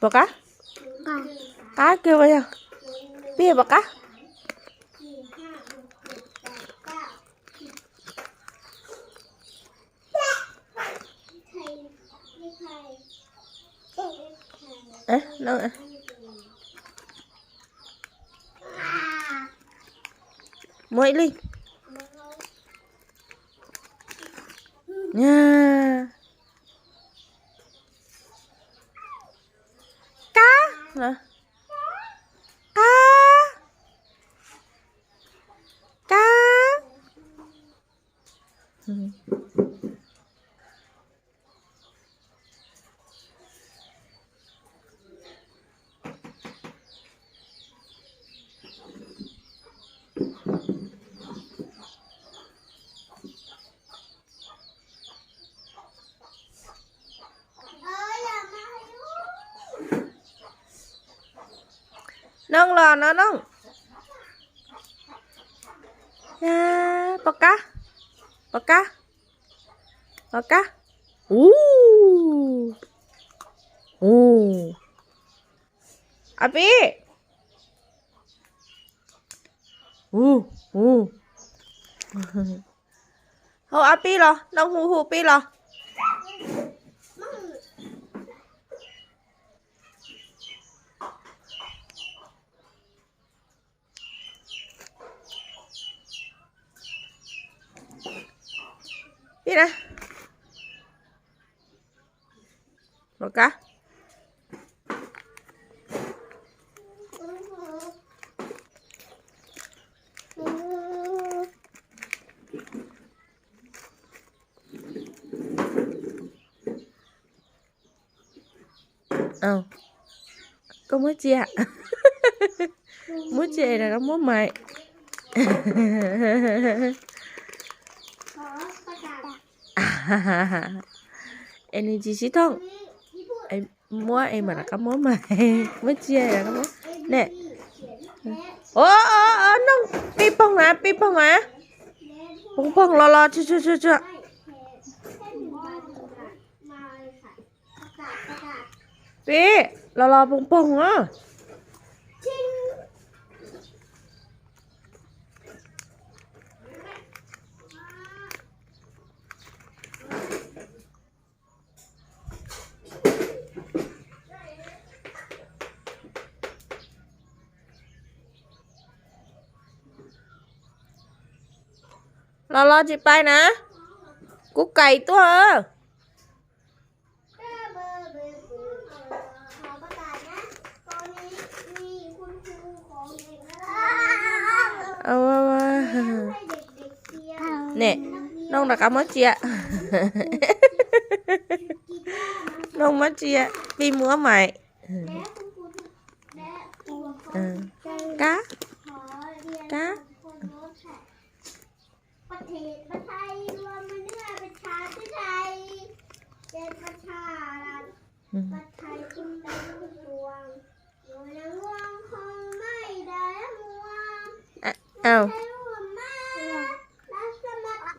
bọc cá cá kêu bây giờ bia bọc cá đâu ạ mỗi ly nha cá hả cá cá nâng lò nó nâng nha bọc cá bọc cá bọc cá api hô api lo nông hù hù pi lo đi nè một cá có múa chia múa chia là có múa mày em đi chị thông em múa em mà là có múa mày múa chia là có múa nè nó pi phong à phong lo chưa pi lo phong á lo chị bay nè cú cày tôi hả nè nông là cá mất chia nông mất chia đi múa mày cá cáประเทศประไทยรวมเป็นเนื้อประชาธิปไตยเป็นประชารัฐประไทยคุณได้ทุกดวงอยู่ในห่วงคงไม่ได้ห่วงเอารักสมัคร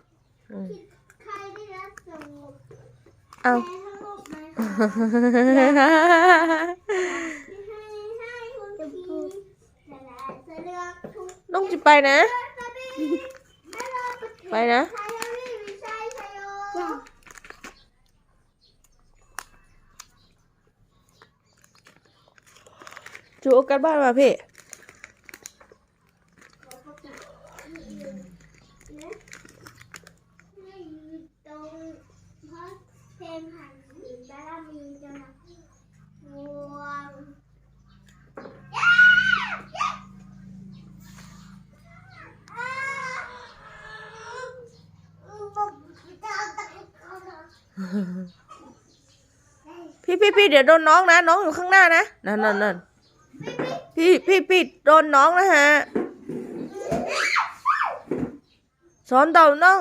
คิดใครได้รักสงบเอาน้องจะไปนะไปนะchú ô cắt bát màพี่พี่เดี๋ยวโดนน้องนะน้องอยู่ข้างหน้านะนั่นพี่โดนน้องนะฮะสอนเต่าน้อง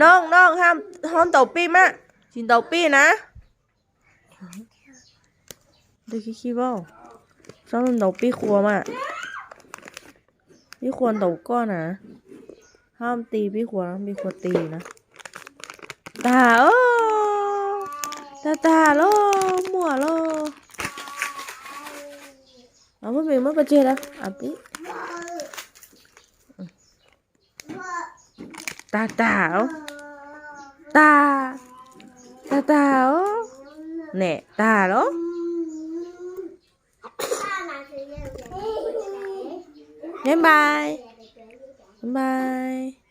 น้องห้ามฮ้อนเต่าปี้มะกินเต่าปี้นะดูขี้บ้าซ้อนเต่าปี้ครัวมะ พี่ควรตบก้อนนะห้ามตีพี่ควรนะพี่ควรตีนะตาโอ้ตาโลมั่วโลเอาไม่เป็นไม่ประเจแล้วอ่ะพี่ตาโอ้ตาโอ้เนี่ยตาโลบ๊ายบาย